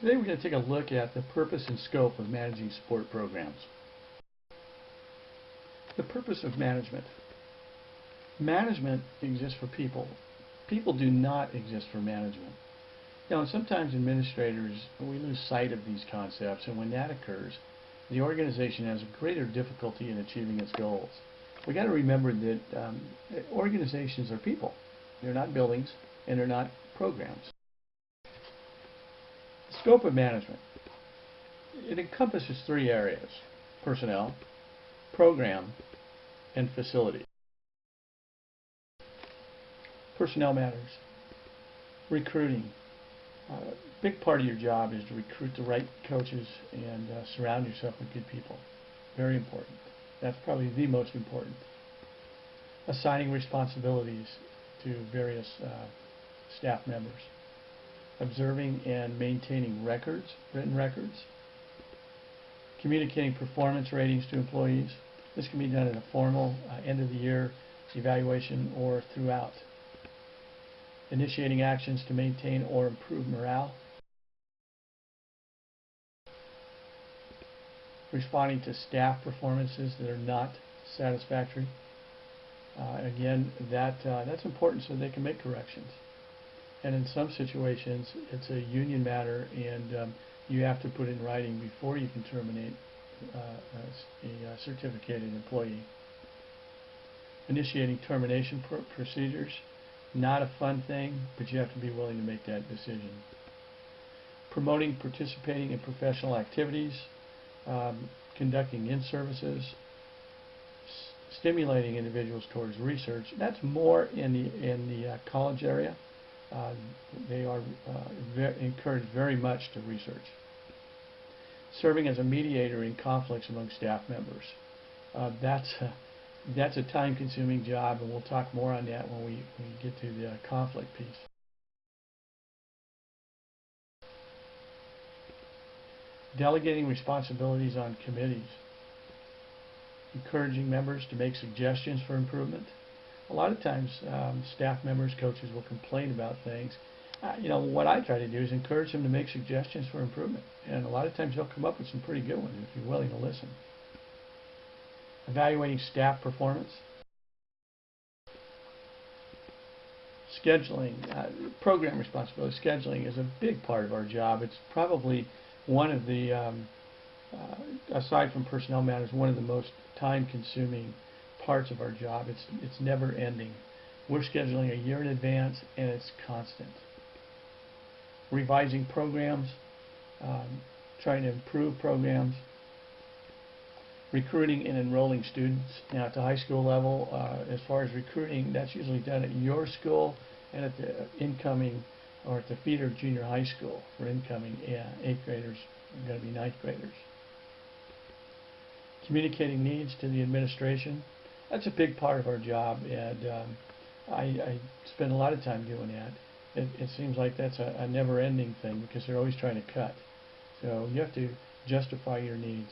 Today we're going to take a look at the purpose and scope of managing sport programs. The purpose of management. Management exists for people. People do not exist for management. Now, sometimes administrators, we lose sight of these concepts, and when that occurs, the organization has a greater difficulty in achieving its goals. We've got to remember that organizations are people. They're not buildings, and they're not programs. Scope of management. It encompasses three areas: personnel, program, and facility. Personnel matters. Recruiting. A big part of your job is to recruit the right coaches and surround yourself with good people. Very important. That's probably the most important. Assigning responsibilities to various staff members. Observing and maintaining records, written records. Communicating performance ratings to employees. This can be done in a formal end of the year evaluation or throughout. Initiating actions to maintain or improve morale. Responding to staff performances that are not satisfactory. Again, that's important so they can make corrections. And in some situations, it's a union matter, and you have to put in writing before you can terminate a certificated employee. Initiating termination procedures. Not a fun thing, but you have to be willing to make that decision. Promoting participating in professional activities, conducting in-services, stimulating individuals towards research. That's more in the college area. They are encouraged very much to research. Serving as a mediator in conflicts among staff members. That's a time-consuming job, and we'll talk more on that when we get to the conflict piece. Delegating responsibilities on committees. Encouraging members to make suggestions for improvement. A lot of times, staff members, coaches will complain about things. What I try to do is encourage them to make suggestions for improvement, and a lot of times they'll come up with some pretty good ones if you're willing to listen. Evaluating staff performance. Scheduling, program responsibility. Scheduling is a big part of our job. It's probably one of the, aside from personnel matters, one of the most time-consuming parts of our job. It's never ending. We're scheduling a year in advance, and it's constant. Revising programs, trying to improve programs. Recruiting and enrolling students. Now, at the high school level, as far as recruiting, that's usually done at your school and at the incoming, or at the feeder junior high school for incoming 8th graders, going to be 9th graders. Communicating needs to the administration. That's a big part of our job, and I spend a lot of time doing that. It seems like that's a never-ending thing because they're always trying to cut. So you have to justify your needs.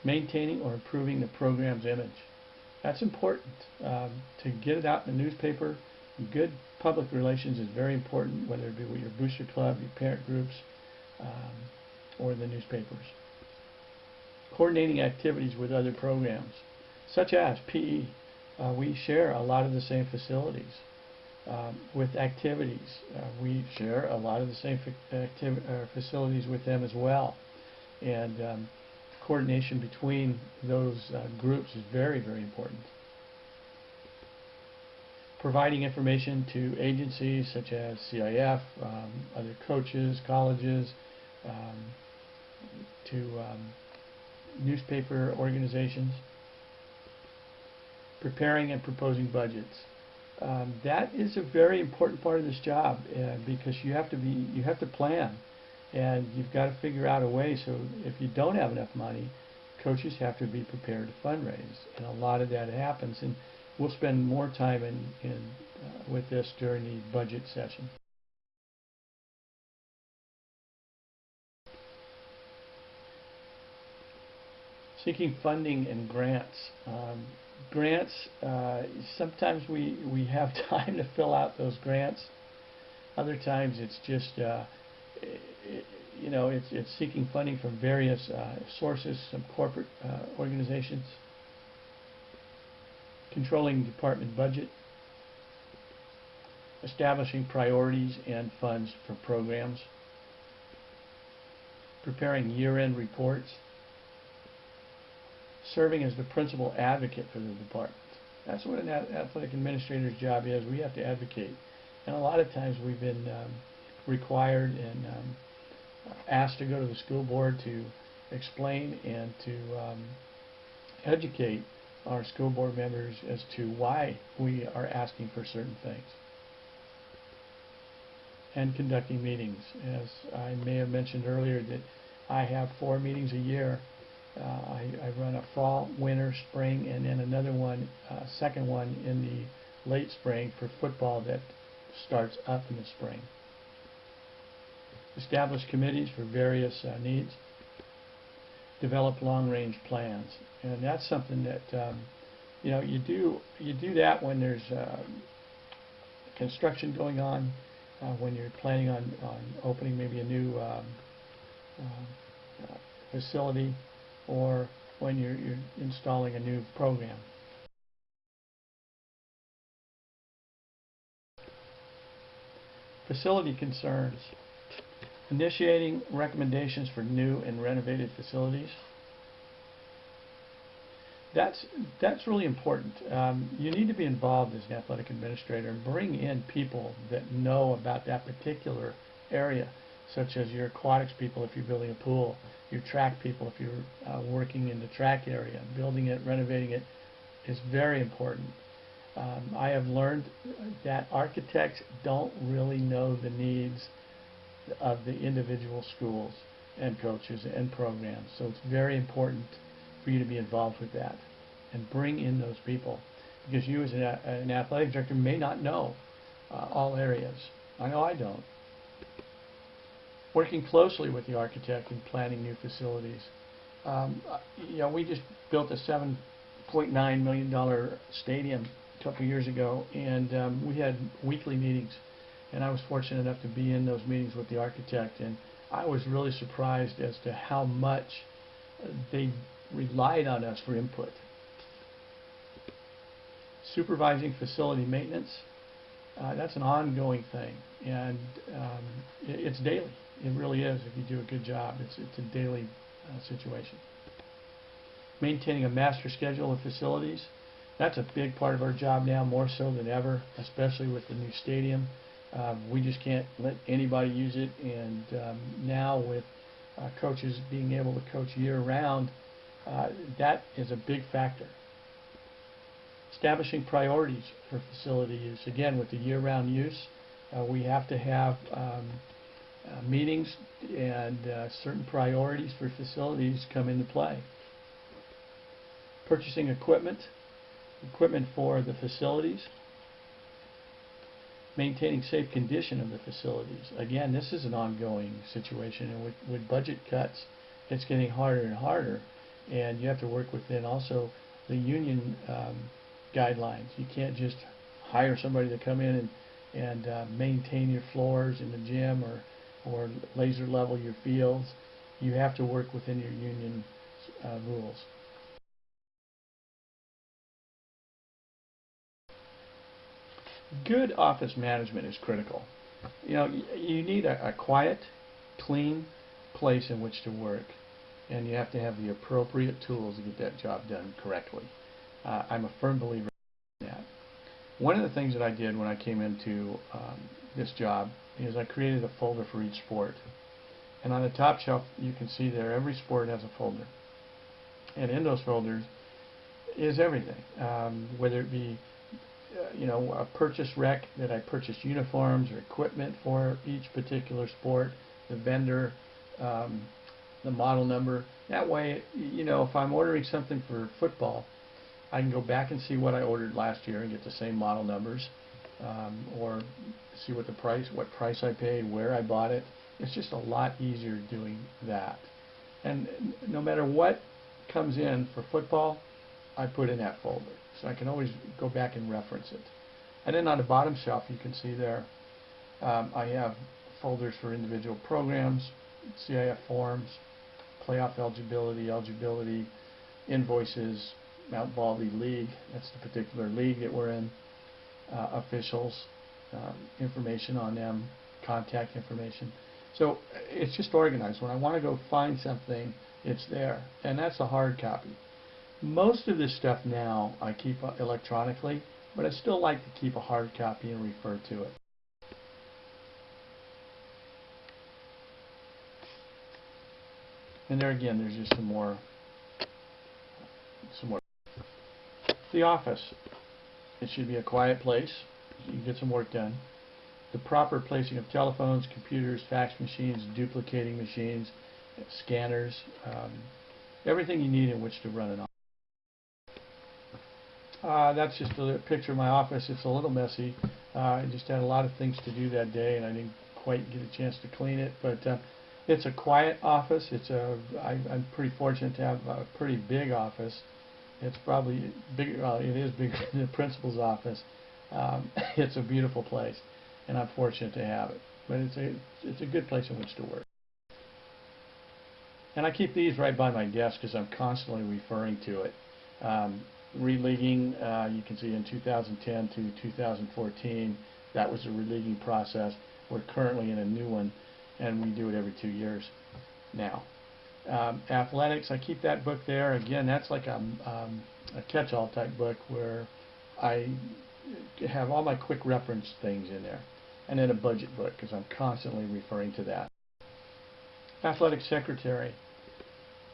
Maintaining or improving the program's image. That's important. To get it out in the newspaper, good public relations is very important, whether it be with your booster club, your parent groups, or the newspapers. Coordinating activities with other programs, such as PE. We share a lot of the same facilities. With activities, we share a lot of the same facilities with them as well. And coordination between those groups is very, very important. Providing information to agencies such as CIF, other coaches, colleges, to newspaper organizations. Preparing and proposing budgets. That is a very important part of this job because you have to plan. And you've got to figure out a way, so if you don't have enough money, coaches have to be prepared to fundraise. And a lot of that happens, and we'll spend more time with this during the budget session. Seeking funding and grants. Grants, sometimes we have time to fill out those grants. Other times it's just you know, it's seeking funding from various sources, some corporate organizations, controlling department budget, establishing priorities and funds for programs, preparing year-end reports, serving as the principal advocate for the department. That's what an athletic administrator's job is. We have to advocate. And a lot of times we've been required and asked to go to the school board to explain and to educate our school board members as to why we are asking for certain things. And conducting meetings. As I may have mentioned earlier, that I have 4 meetings a year. I run a fall, winter, spring, and then another one, second one in the late spring for football that starts up in the spring. Establish committees for various needs. Develop long-range plans, and that's something that you know, you do that when there's construction going on, when you're planning on opening maybe a new facility, or when you're installing a new program. Facility concerns. Initiating recommendations for new and renovated facilities. That's really important. You need to be involved as an athletic administrator and bring in people that know about that particular area, such as your aquatics people if you're building a pool, your track people if you're working in the track area. Building it, renovating it is very important. I have learned that architects don't really know the needs of the individual schools and coaches and programs, so it's very important for you to be involved with that and bring in those people, because you as an athletic director may not know all areas. I know I don't. Working closely with the architect in planning new facilities. You know, we just built a $7.9 million stadium a couple of years ago, and we had weekly meetings, and I was fortunate enough to be in those meetings with the architect, and I was really surprised as to how much they relied on us for input. Supervising facility maintenance, that's an ongoing thing, and it's daily. It really is. If you do a good job, it's a daily situation. Maintaining a master schedule of facilities, that's a big part of our job now, more so than ever, especially with the new stadium. We just can't let anybody use it, and now with coaches being able to coach year-round, that is a big factor. Establishing priorities for facility use. Again, with the year-round use, we have to have meetings, and certain priorities for facilities come into play. Purchasing equipment for the facilities. Maintaining safe condition of the facilities. Again, this is an ongoing situation, and with budget cuts, it's getting harder and harder, and you have to work within also the union guidelines. You can't just hire somebody to come in and maintain your floors in the gym or laser level your fields. You have to work within your union rules. Good office management is critical. You know, you need a quiet, clean place in which to work, and you have to have the appropriate tools to get that job done correctly. I'm a firm believer in that. One of the things that I did when I came into this job is I created a folder for each sport. And on the top shelf, you can see there, every sport has a folder. And in those folders is everything, whether it be you know, a purchase rec that I purchased uniforms or equipment for each particular sport, the vendor, the model number. That way, you know, if I'm ordering something for football, I can go back and see what I ordered last year and get the same model numbers, or see what price I paid, where I bought it. It's just a lot easier doing that. And no matter what comes in for football, I put in that folder, so I can always go back and reference it. And then on the bottom shelf, you can see there, I have folders for individual programs, CIF forms, playoff eligibility, invoices, Mount Baldy League, that's the particular league that we're in, officials, information on them, contact information. So it's just organized. When I want to go find something, it's there. And that's a hard copy. Most of this stuff now I keep electronically, but I still like to keep a hard copy and refer to it. And there again, there's just some more. The office. It should be a quiet place. You can get some work done. The proper placing of telephones, computers, fax machines, duplicating machines, scanners, everything you need in which to run an office. That's just a picture of my office. It's a little messy. I just had a lot of things to do that day, and I didn't quite get a chance to clean it. But it's a quiet office. I'm pretty fortunate to have a pretty big office. It's probably bigger. Well, it is bigger than the principal's office. It's a beautiful place, and I'm fortunate to have it. But it's a good place in which to work. And I keep these right by my desk because I'm constantly referring to it. Releaguing, you can see in 2010 to 2014, that was a releaguing process. We're currently in a new one, and we do it every 2 years now. Athletics, I keep that book there. Again, that's like a catch-all type book where I have all my quick reference things in there. And then a budget book because I'm constantly referring to that. Athletic secretary.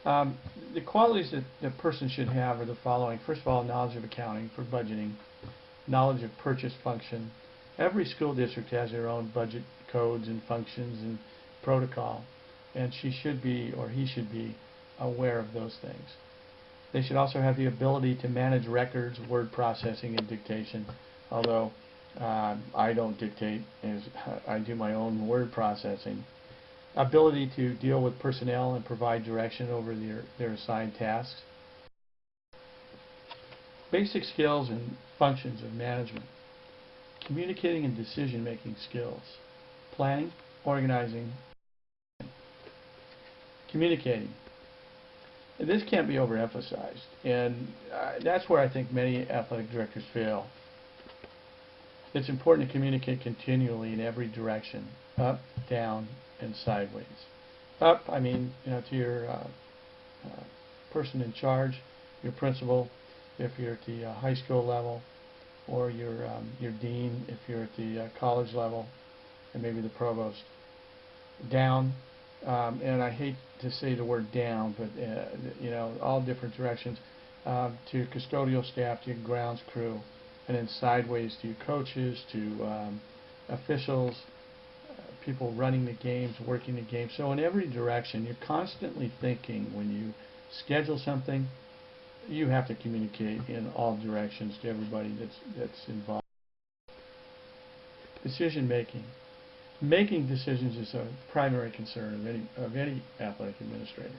The qualities that the person should have are the following. First of all, knowledge of accounting for budgeting, knowledge of purchase function. Every school district has their own budget codes and functions and protocol, and she should be, or he should be, aware of those things. They should also have the ability to manage records, word processing, and dictation, although I don't dictate, I do my own word processing. Ability to deal with personnel and provide direction over their assigned tasks. Basic skills and functions of management. Communicating and decision-making skills. Planning, organizing, communicating. This can't be overemphasized, and that's where I think many athletic directors fail. It's important to communicate continually in every direction, up, down, and sideways. Up, I mean, to your person in charge, your principal, if you're at the high school level, or your dean if you're at the college level, and maybe the provost. Down, and I hate to say the word down, but all different directions, to your custodial staff, to your grounds crew, and then sideways to your coaches, to officials, people running the games, working the games. So in every direction, you're constantly thinking when you schedule something, you have to communicate in all directions to everybody that's involved. Decision making. Making decisions is a primary concern of any athletic administrator.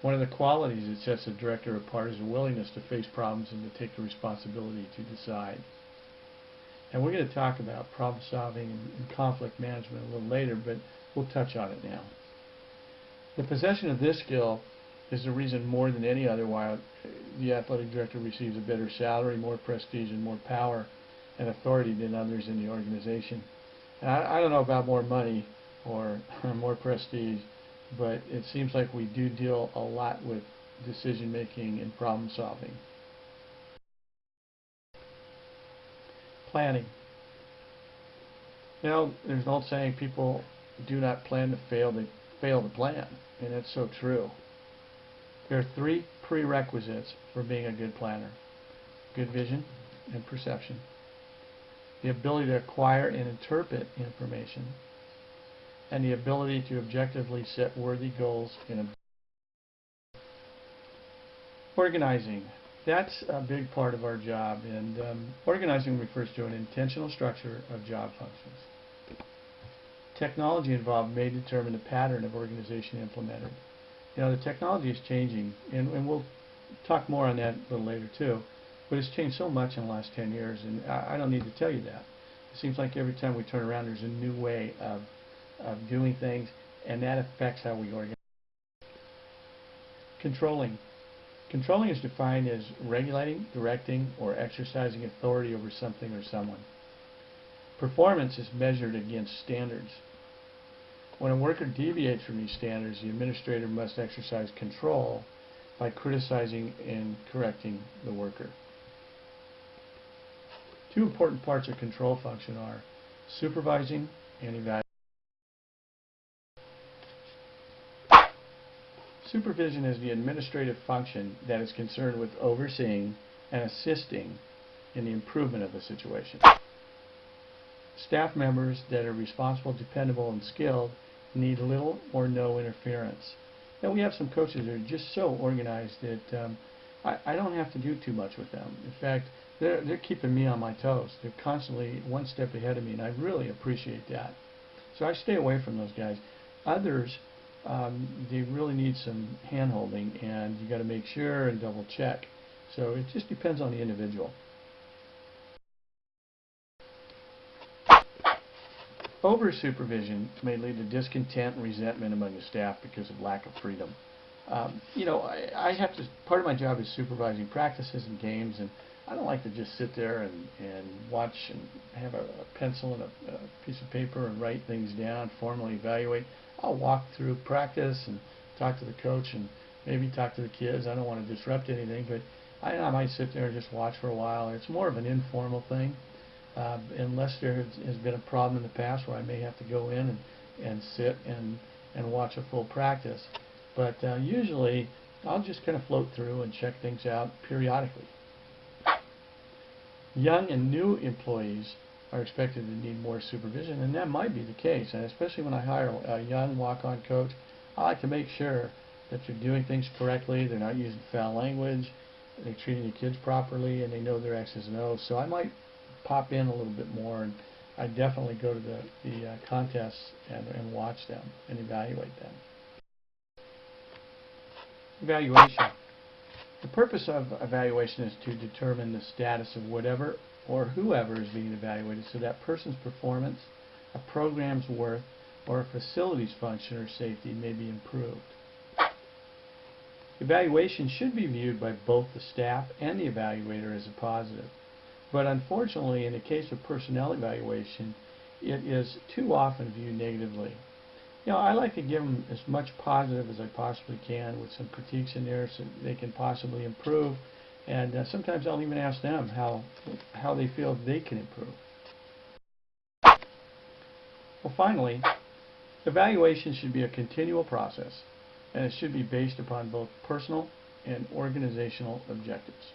One of the qualities that sets a director apart is a willingness to face problems and to take the responsibility to decide. And we're going to talk about problem solving and conflict management a little later, but we'll touch on it now. The possession of this skill is the reason more than any other why the athletic director receives a better salary, more prestige, and more power and authority than others in the organization. And I don't know about more money or more prestige, but it seems like we do deal a lot with decision making and problem solving. Planning. There's an old saying, people do not plan to fail, they fail to plan, and that's so true. There are 3 prerequisites for being a good planner: good vision and perception, the ability to acquire and interpret information, and the ability to objectively set worthy goals in a organizing. That's a big part of our job, and organizing refers to an intentional structure of job functions. Technology involved may determine the pattern of organization implemented. The technology is changing, and we'll talk more on that a little later too, but it's changed so much in the last 10 years, and I don't need to tell you that. It seems like every time we turn around there's a new way of of doing things, and that affects how we organize. Controlling. Controlling is defined as regulating, directing, or exercising authority over something or someone. Performance is measured against standards. When a worker deviates from these standards, the administrator must exercise control by criticizing and correcting the worker. Two important parts of control function are supervising and evaluating. Supervision is the administrative function that is concerned with overseeing and assisting in the improvement of the situation. Staff members that are responsible, dependable, and skilled need little or no interference. Now, we have some coaches that are just so organized that I don't have to do too much with them. In fact, they're keeping me on my toes. They're constantly one step ahead of me, and I really appreciate that. So I stay away from those guys. Others, they really need some hand-holding, and you got to make sure and double check. So it just depends on the individual. Over-supervision may lead to discontent and resentment among the staff because of lack of freedom. I have to, part of my job is supervising practices and games, and I don't like to just sit there and watch and have a pencil and a piece of paper and write things down, formally evaluate. I'll walk through practice and talk to the coach and maybe talk to the kids. I don't want to disrupt anything, but I might sit there and just watch for a while. It's more of an informal thing. Unless there has been a problem in the past where I may have to go in and sit and watch a full practice. But usually I'll just kind of float through and check things out periodically. Young and new employees are expected to need more supervision, and that might be the case. And especially when I hire a young walk-on coach, I like to make sure that they're doing things correctly, they're not using foul language, they're treating the kids properly, and they know their X's and O's. So I might pop in a little bit more, and I definitely go to the contests and watch them and evaluate them. Evaluation. The purpose of evaluation is to determine the status of whatever or whoever is being evaluated, so that person's performance, a program's worth, or a facility's function or safety may be improved. Evaluation should be viewed by both the staff and the evaluator as a positive. But unfortunately, in the case of personnel evaluation, it is too often viewed negatively. I like to give them as much positive as I possibly can with some critiques in there so they can possibly improve. And sometimes I'll even ask them how they feel they can improve. Well, finally, evaluation should be a continual process, and it should be based upon both personal and organizational objectives.